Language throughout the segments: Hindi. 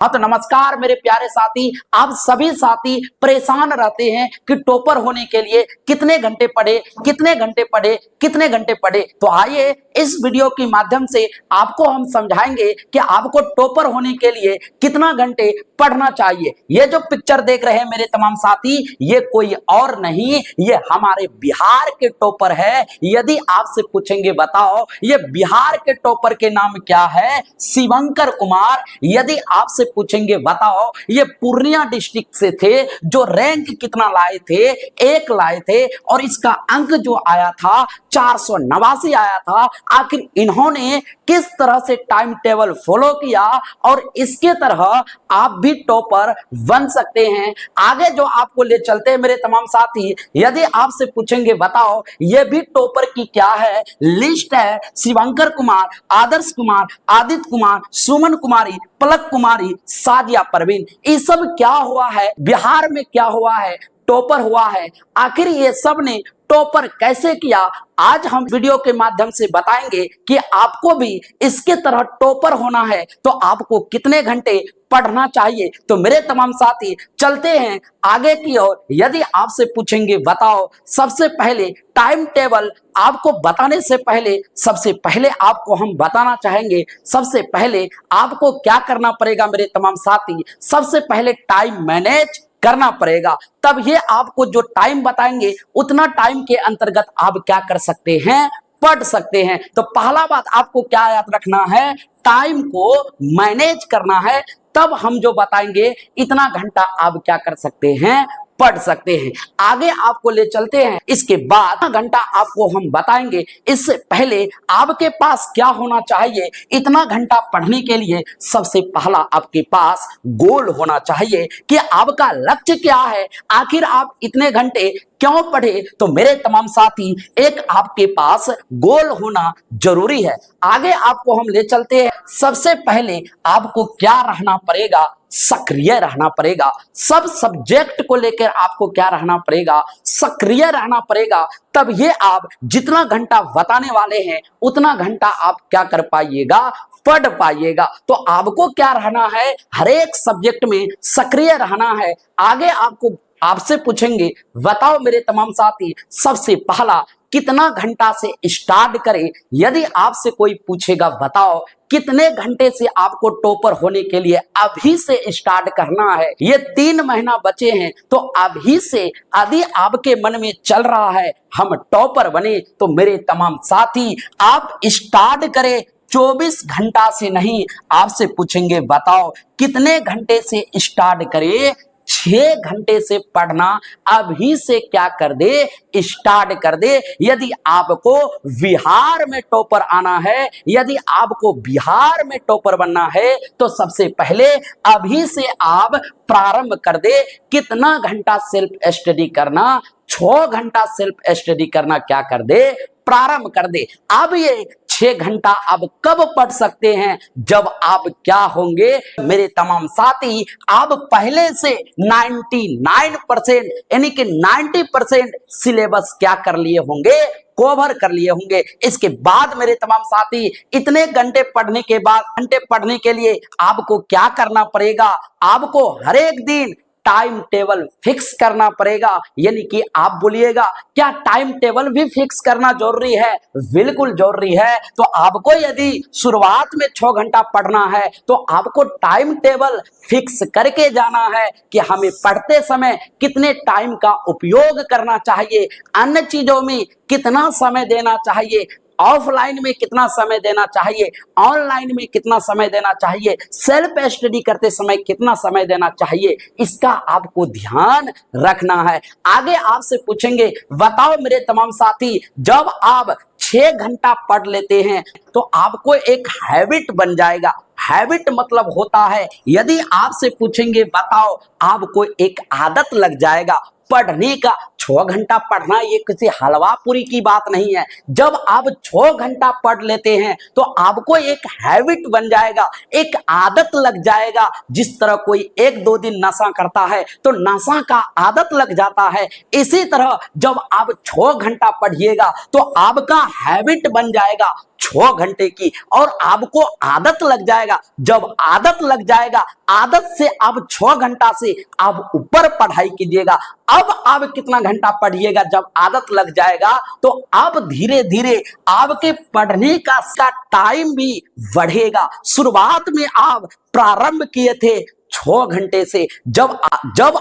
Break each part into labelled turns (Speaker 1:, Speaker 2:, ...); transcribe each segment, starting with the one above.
Speaker 1: हाँ तो नमस्कार मेरे प्यारे साथी। आप सभी साथी परेशान रहते हैं कि टॉपर होने के लिए कितने घंटे पढ़े, कितने घंटे पढ़े, कितने घंटे पढ़े। तो आइए इस वीडियो के माध्यम से आपको हम समझाएंगे कि आपको टॉपर होने के लिए कितना घंटे पढ़ना चाहिए। ये जो पिक्चर देख रहे हैं मेरे तमाम साथी, ये कोई और नहीं, ये हमारे बिहार के टॉपर है। यदि आपसे पूछेंगे बताओ ये बिहार के टॉपर के नाम क्या है, शिवंकर कुमार। यदि आपसे पूछेंगे बताओ ये पूर्णिया डिस्ट्रिक्ट से थे, जो रैंक कितना लाए थे, 1 लाए थे और इसका अंक जो आया था 489 आया था। आखिर इन्होंने किस तरह से टाइम टेबल फॉलो किया और इसके तरह आप भी टॉपर बन सकते हैं। आगे जो आपको ले चलते हैं मेरे तमाम साथी, यदि आपसे पूछेंगे बताओ ये भी टॉपर की क्या है लिस्ट है, शिवंकर कुमार, आदर्श कुमार, आदित्य कुमार, सुमन कुमारी, पलक कुमारी, सादिया परवीन, ये सब क्या हुआ है, बिहार में क्या हुआ है, टॉपर हुआ है। आखिर ये सब ने टॉपर कैसे किया, आज हम वीडियो के माध्यम से बताएंगे कि आपको भी इसके तरह टॉपर होना है तो आपको कितने घंटे पढ़ना चाहिए। तो मेरे तमाम साथी चलते हैं आगे की ओर। यदि आपसे पूछेंगे बताओ, सबसे पहले टाइम टेबल आपको बताने से पहले सबसे पहले आपको हम बताना चाहेंगे, सबसे पहले आपको क्या करना पड़ेगा मेरे तमाम साथी, सबसे पहले टाइम मैनेज करना पड़ेगा। तब ये आपको जो टाइम बताएंगे उतना टाइम के अंतर्गत आप क्या कर सकते हैं, पढ़ सकते हैं। तो पहला बात आपको क्या याद रखना है, टाइम को मैनेज करना है। तब हम जो बताएंगे इतना घंटा आप क्या कर सकते हैं, पढ़ सकते हैं। आगे आपको ले चलते हैं, इसके बाद घंटा आपको हम बताएंगे। इससे पहले आपके पास क्या होना चाहिए इतना घंटा पढ़ने के लिए, सबसे पहला आपके पास गोल होना चाहिए कि आपका लक्ष्य क्या है, आखिर आप इतने घंटे क्यों पढ़े। तो मेरे तमाम साथी एक आपके पास गोल होना जरूरी है। आगे आपको हम ले चलते हैं, सबसे पहले आपको क्या रहना पड़ेगा, सक्रिय रहना पड़ेगा। सब सब्जेक्ट को लेकर आपको क्या रहना पड़ेगा, सक्रिय रहना पड़ेगा। तब ये आप जितना घंटा बताने वाले हैं उतना घंटा आप क्या कर पाइएगा, पढ़ पाइएगा। तो आपको क्या रहना है, हर एक सब्जेक्ट में सक्रिय रहना है। आगे आपको आपसे पूछेंगे बताओ मेरे तमाम साथी, सबसे पहला कितना घंटा से स्टार्ट करें। यदि आपसे कोई पूछेगा बताओ कितने घंटे से आपको टॉपर होने के लिए अभी से स्टार्ट करना है, ये 3 महीना बचे हैं, तो अभी से यदि आपके मन में चल रहा है हम टॉपर बने, तो मेरे तमाम साथी आप स्टार्ट करें। 24 घंटा से नहीं, आपसे पूछेंगे बताओ कितने घंटे से स्टार्ट करें, 6 घंटे से पढ़ना अभी से क्या कर दे, स्टार्ट कर दे। यदि आपको बिहार में टॉपर आना है, यदि आपको बिहार में टॉपर बनना है, तो सबसे पहले अभी से आप प्रारंभ कर दे। कितना घंटा सेल्फ स्टडी करना, 6 घंटा सेल्फ स्टडी करना क्या कर दे, प्रारंभ कर दे। अब ये 6 घंटा अब कब पढ़ सकते हैं, जब आप क्या होंगे मेरे तमाम साथी, आप पहले से 99% यानी कि 90% सिलेबस क्या कर लिए होंगे, कवर कर लिए होंगे। इसके बाद मेरे तमाम साथी इतने घंटे पढ़ने के बाद, घंटे पढ़ने के लिए आपको क्या करना पड़ेगा, आपको हर एक दिन टाइम टेबल फिक्स करना पड़ेगा। यानी कि आप बोलिएगा क्या टाइम टेबल भी फिक्स करना जरूरी है, बिल्कुल जरूरी है। तो आपको यदि शुरुआत में 6 घंटा पढ़ना है तो आपको टाइम टेबल फिक्स करके जाना है कि हमें पढ़ते समय कितने टाइम का उपयोग करना चाहिए, अन्य चीजों में कितना समय देना चाहिए, ऑफलाइन में कितना समय देना चाहिए, ऑनलाइन में कितना समय देना चाहिए, सेल्फ स्टडी करते समय कितना समय देना चाहिए, इसका आपको ध्यान रखना है। आगे आपसे पूछेंगे बताओ मेरे तमाम साथी, जब आप 6 घंटा पढ़ लेते हैं तो आपको एक हैबिट बन जाएगा। हैबिट मतलब होता है, यदि आपसे पूछेंगे बताओ आपको एक आदत लग जाएगा पढ़ने का। 6 घंटा पढ़ना ये किसी हलवा पूरी की बात नहीं है। जब आप 6 घंटा पढ़ लेते हैं तो आपको एक हैबिट बन जाएगा, एक आदत लग जाएगा। जिस तरह कोई 1-2 दिन नशा करता है तो नशा का आदत लग जाता है, इसी तरह जब आप 6 घंटा पढ़िएगा तो आपका हैबिट बन जाएगा। 6 घंटे की, और आपको आदत लग जाएगा। जब आदत लग जाएगा, आदत से आप 6 घंटा से आप ऊपर पढ़ाई कीजिएगा। अब आप कितना घंटा पढ़िएगा, जब आदत लग जाएगा तो आप धीरे धीरे आपके पढ़ने का टाइम भी बढ़ेगा। शुरुआत में आप प्रारंभ किए थे 6 घंटे से, जब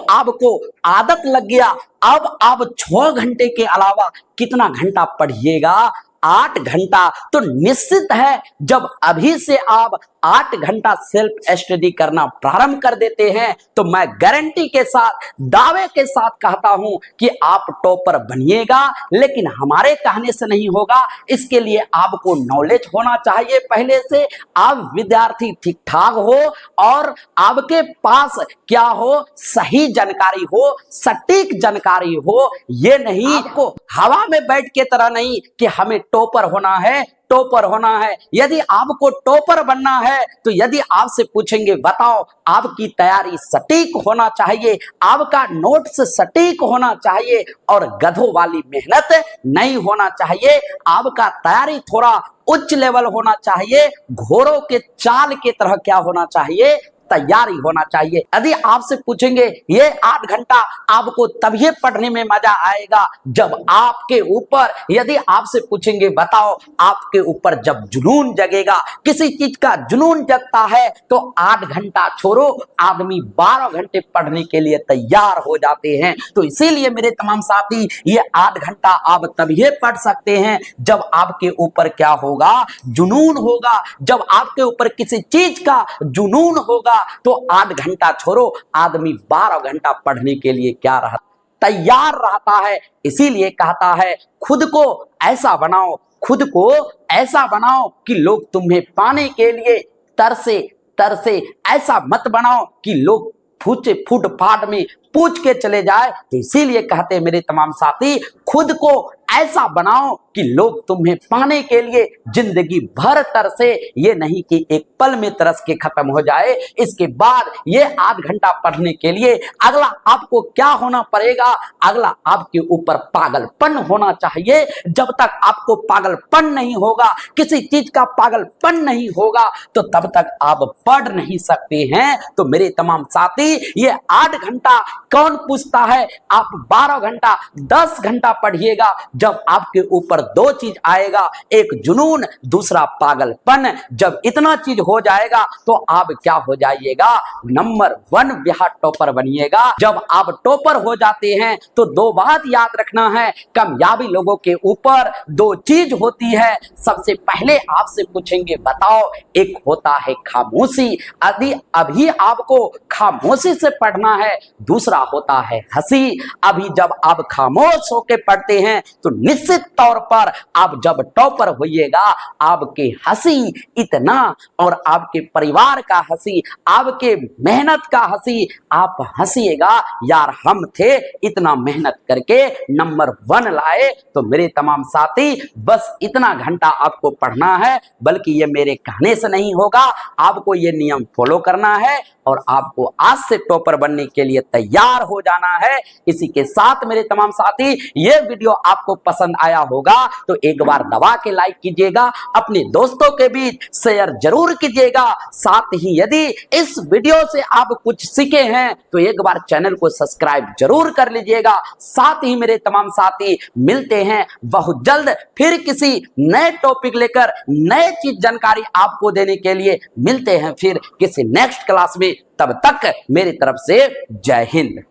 Speaker 1: आपको आदत लग गया, अब आप 6 घंटे के अलावा कितना घंटा पढ़िएगा, 8 घंटा। तो निश्चित है जब अभी से आप 8 घंटा सेल्फ स्टडी करना प्रारंभ कर देते हैं तो मैं गारंटी के साथ, दावे के साथ कहता हूं कि आप टॉपर बनिएगा। लेकिन हमारे कहने से नहीं होगा, इसके लिए आपको नॉलेज होना चाहिए पहले से। आप विद्यार्थी ठीक ठाक हो और आपके पास क्या हो, सही जानकारी हो, सटीक जानकारी हो। ये नहीं आपको हवा में बैठ के तरह नहीं कि हमें टॉपर होना है, टॉपर होना है। यदि आपको टॉपर बनना है तो यदि आपसे पूछेंगे बताओ, आपकी तैयारी सटीक होना चाहिए, आपका नोट्स सटीक होना चाहिए और गधों वाली मेहनत नहीं होना चाहिए। आपका तैयारी थोड़ा उच्च लेवल होना चाहिए, घोड़ों के चाल की तरह क्या होना चाहिए, तैयारी होना चाहिए। यदि आपसे पूछेंगे ये 8 घंटा आपको तभी पढ़ने में मजा आएगा जब आपके ऊपर, यदि आपसे पूछेंगे बताओ आपके ऊपर जब जुनून जगेगा, किसी चीज का जुनून जगता है तो 8 घंटा छोड़ो, आदमी 12 घंटे पढ़ने के लिए तैयार हो जाते हैं। तो इसीलिए मेरे तमाम साथी, ये 8 घंटा आप तभी पढ़ सकते हैं जब आपके ऊपर क्या होगा, जुनून होगा। जब आपके ऊपर किसी चीज का जुनून होगा तो 8 घंटा छोड़ो, आदमी 12 घंटा पढ़ने के लिए क्या रहा, तैयार रहता है। इसीलिए कहता है खुद को ऐसा बनाओ, खुद को ऐसा बनाओ कि लोग तुम्हें पाने के लिए तरसे तरसे। ऐसा मत बनाओ कि लोग फुटपाथ में पूछ के चले जाए। तो इसीलिए कहते हैं मेरे तमाम साथी, खुद को ऐसा बनाओ कि लोग तुम्हें पाने के लिए जिंदगी भर तरसे। ये नहीं कि एक पल में तरस के खत्म हो जाए। इसके बाद ये 8 घंटा पढ़ने के लिए अगला आपको क्या होना पड़ेगा, अगला आपके ऊपर पागलपन होना चाहिए। जब तक आपको पागलपन नहीं होगा, किसी चीज का पागलपन नहीं होगा, तो तब तक आप पढ़ नहीं सकते हैं। तो मेरे तमाम साथी, ये 8 घंटा कौन पूछता है, आप 12 घंटा 10 घंटा पढ़िएगा। जब आपके ऊपर 2 चीज आएगा, एक जुनून, दूसरा पागलपन। जब इतना चीज हो जाएगा तो आप क्या हो जाइएगा, नंबर 1 बिहार टॉपर बनिएगा। जब आप टॉपर हो जाते हैं तो 2 बात याद रखना है, कामयाबी लोगों के ऊपर 2 चीज होती है। सबसे पहले आपसे पूछेंगे बताओ, एक होता है खामोशी, यदि अभी आपको खामोशी से पढ़ना है। दूसरा होता है हंसी। अभी जब आप खामोश होकर पढ़ते हैं तो निश्चित तौर पर आप जब टॉपर होइएगा, आपके हंसी इतना, और आपके परिवार का हंसी, आपके मेहनत का हंसी, आप हंसीएगा यार हम थे, इतना मेहनत करके नंबर 1 लाए। तो मेरे तमाम साथी, बस इतना घंटा आपको पढ़ना है, बल्कि ये मेरे कहने से नहीं होगा, आपको ये नियम फॉलो करना है और आपको आज से टॉपर बनने के लिए तैयार हो जाना है। इसी के साथ मेरे तमाम साथी, ये वीडियो आपको पसंद आया होगा तो एक बार दबा के लाइक कीजिएगा, अपने दोस्तों के बीच शेयर जरूर कीजिएगा। साथ ही यदि इस वीडियो से आप कुछ सीखे हैं तो एक बार चैनल को सब्सक्राइब जरूर कर लीजिएगा। साथ ही मेरे तमाम साथी, मिलते हैं बहुत जल्द फिर किसी नए टॉपिक लेकर, नए चीज जानकारी आपको देने के लिए। मिलते हैं फिर किसी नेक्स्ट क्लास में, तब तक मेरी तरफ से जय हिंद।